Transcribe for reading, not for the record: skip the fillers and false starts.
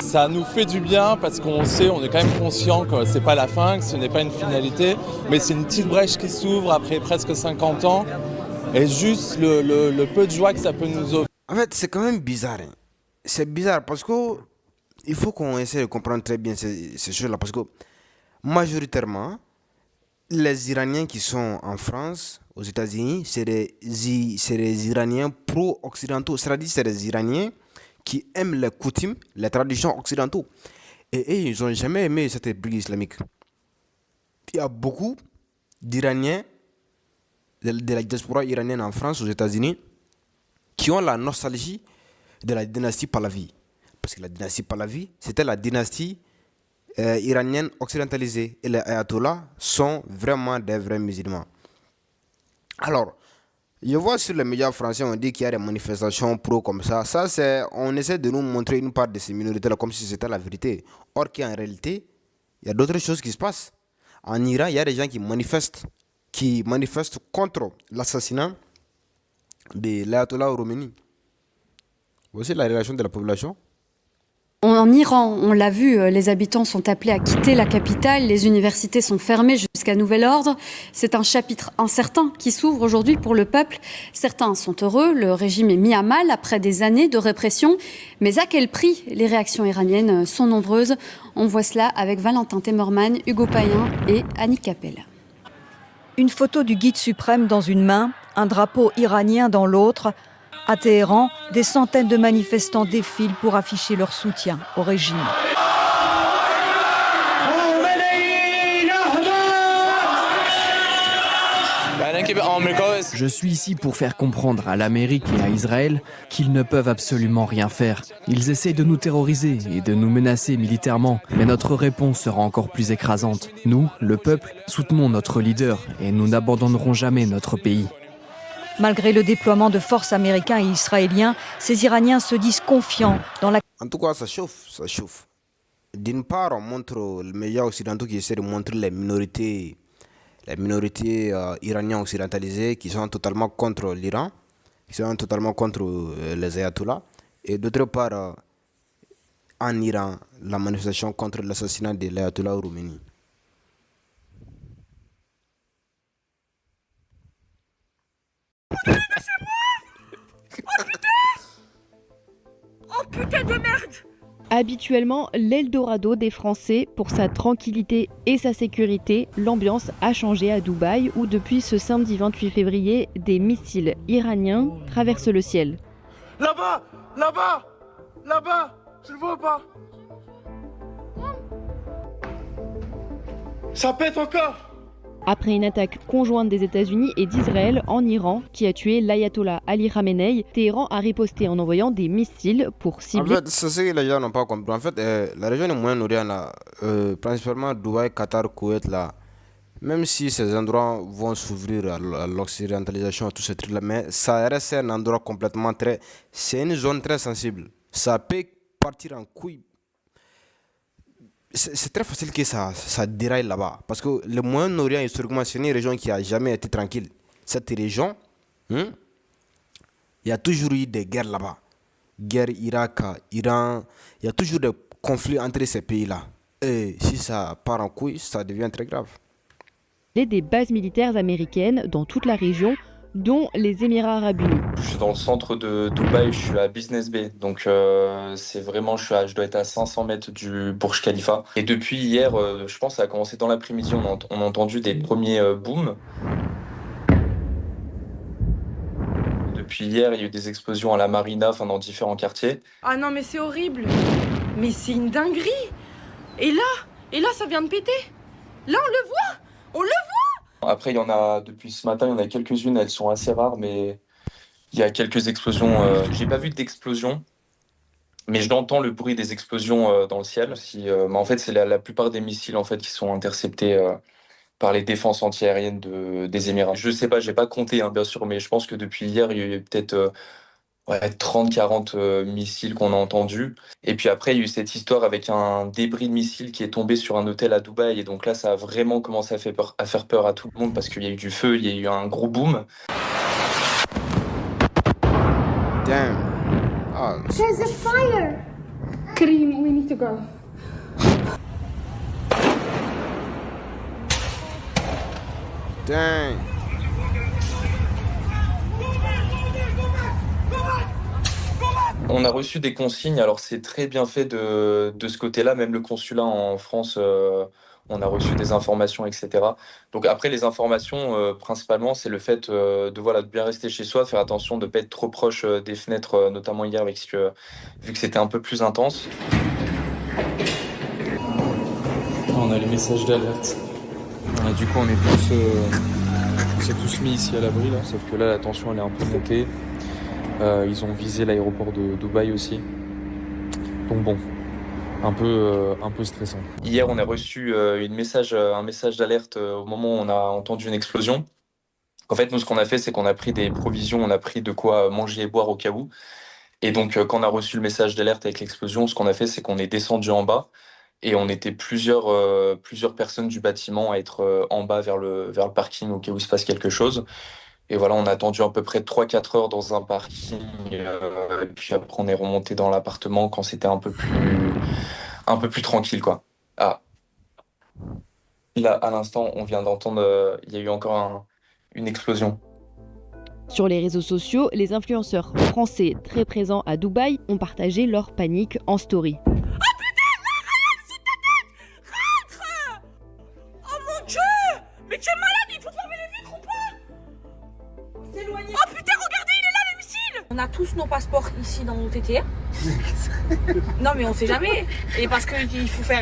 ça nous fait du bien parce qu'on sait, on est quand même conscient que c'est pas la fin, que ce n'est pas une finalité, mais c'est une petite brèche qui s'ouvre après presque 50 ans et juste le peu de joie que ça peut nous offrir. En fait, c'est quand même bizarre. Hein. C'est bizarre parce que il faut qu'on essaie de comprendre très bien ces choses-là parce que majoritairement, les Iraniens qui sont en France, aux États-Unis, c'est des Iraniens pro-occidentaux. C'est-à-dire c'est des Iraniens qui aiment les coutumes, les traditions occidentaux. Et ils n'ont jamais aimé cette République islamique. Il y a beaucoup d'Iraniens, de la diaspora iranienne en France, aux États-Unis, qui ont la nostalgie de la dynastie Pahlavi. Parce que la dynastie Pahlavi, c'était la dynastie iranienne occidentalisée. Et les ayatollahs sont vraiment des vrais musulmans. Alors, je vois sur les médias français, on dit qu'il y a des manifestations pro comme ça. Ça, c'est, on essaie de nous montrer une part de ces minorités-là comme si c'était la vérité. Or qu'en réalité, il y a d'autres choses qui se passent. En Iran, il y a des gens qui manifestent contre l'assassinat de l'ayatollah Khomeini. Voici la réaction de la population. En Iran, on l'a vu, les habitants sont appelés à quitter la capitale, les universités sont fermées jusqu'à nouvel ordre. C'est un chapitre incertain qui s'ouvre aujourd'hui pour le peuple. Certains sont heureux, le régime est mis à mal après des années de répression. Mais à quel prix? Les réactions iraniennes sont nombreuses. On voit cela avec Valentin Temmerman, Hugo Payen et Annick Capel. Une photo du guide suprême dans une main, un drapeau iranien dans l'autre. À Téhéran, des centaines de manifestants défilent pour afficher leur soutien au régime. Je suis ici pour faire comprendre à l'Amérique et à Israël qu'ils ne peuvent absolument rien faire. Ils essayent de nous terroriser et de nous menacer militairement, mais notre réponse sera encore plus écrasante. Nous, le peuple, soutenons notre leader et nous n'abandonnerons jamais notre pays. Malgré le déploiement de forces américains et israéliens, ces Iraniens se disent confiants dans la... En tout cas, ça chauffe, ça chauffe. D'une part, on montre les médias occidentaux qui essaient de montrer les minorités iraniennes occidentalisées qui sont totalement contre l'Iran, qui sont totalement contre les ayatollahs. Et d'autre part, en Iran, la manifestation contre l'assassinat de l'ayatollah Khomeini. Oh putain de merde! Habituellement, l'Eldorado des Français, pour sa tranquillité et sa sécurité, l'ambiance a changé à Dubaï où depuis ce samedi 28 février, des missiles iraniens traversent le ciel. Là-bas! Là-bas! Là-bas! Tu le vois pas? Ça pète encore! Après une attaque conjointe des États-Unis et d'Israël en Iran qui a tué l'ayatollah Ali Khamenei, Téhéran a riposté en envoyant des missiles pour cibler... En fait, c'est ce que les gens n'ont pas compris. En fait, la région du Moyen-Orient, principalement Dubaï, Qatar, Koweït, là, même si ces endroits vont s'ouvrir à l'occidentalisation, tout ce truc-là, mais ça reste un endroit complètement très... C'est une zone très sensible. Ça peut partir en couille. C'est très facile que ça déraille là-bas. Parce que le Moyen-Orient, historiquement, c'est une région qui n'a jamais été tranquille. Cette région, il y a toujours eu des guerres là-bas. Guerre Irak, Iran, il y a toujours des conflits entre ces pays-là. Et si ça part en couille, ça devient très grave. Des bases militaires américaines dans toute la région, dont les Émirats Arabes Unis. Je suis dans le centre de Dubaï, je suis à Business Bay, donc c'est vraiment, je dois être à 500 mètres du Burj Khalifa. Et depuis hier, je pense que ça a commencé dans l'après-midi, on a entendu des premiers booms. Depuis hier, il y a eu des explosions à la Marina, enfin dans différents quartiers. Ah non mais c'est horrible! Mais c'est une dinguerie! Et là ça vient de péter! Là on le voit! On le voit! Après, il y en a, depuis ce matin, il y en a quelques-unes, elles sont assez rares, mais il y a quelques explosions. J'ai pas vu d'explosion, mais j'entends le bruit des explosions dans le ciel. Mais en fait, c'est la plupart des missiles en fait, qui sont interceptés par les défenses antiaériennes des Émirats. Je sais pas, j'ai pas compté, hein, bien sûr, mais je pense que depuis hier, il y a eu peut-être 30-40 missiles qu'on a entendus. Et puis après, il y a eu cette histoire avec un débris de missile qui est tombé sur un hôtel à Dubaï. Et donc là, ça a vraiment commencé à faire peur à tout le monde parce qu'il y a eu du feu, il y a eu un gros boom. Damn. Oh. There's a fire. Karim, we need to go. Dang. On a reçu des consignes, alors c'est très bien fait de ce côté-là, même le consulat en France, on a reçu des informations, etc. Donc après, les informations, principalement, c'est le fait de bien rester chez soi, de faire attention de ne pas être trop proche des fenêtres, notamment hier, vu que c'était un peu plus intense. On a les messages d'alerte. Du coup, on s'est tous mis ici à l'abri, là. Sauf que là, la tension, elle est un peu montée. Ils ont visé l'aéroport de Dubaï aussi. Donc bon, un peu stressant. Hier, on a reçu un message d'alerte au moment où on a entendu une explosion. En fait, nous, ce qu'on a fait, c'est qu'on a pris des provisions, on a pris de quoi manger et boire au cas où. Et donc, quand on a reçu le message d'alerte avec l'explosion, ce qu'on a fait, c'est qu'on est descendu en bas. Et on était plusieurs personnes du bâtiment à être en bas vers le parking au cas où il se passe quelque chose. Et voilà, on a attendu à peu près 3-4 heures dans un parking. Et puis après, on est remonté dans l'appartement quand c'était un peu plus tranquille, quoi. Ah. Là, à l'instant, on vient d'entendre, il y a eu encore une explosion. Sur les réseaux sociaux, les influenceurs français très présents à Dubaï ont partagé leur panique en story. Mais tu es malade, il faut fermer les vitres ou pas? S'éloigner. Oh putain, regardez, il est là le missile. On a tous nos passeports ici dans nos TTR. Non mais on sait jamais. Et parce qu'il faut faire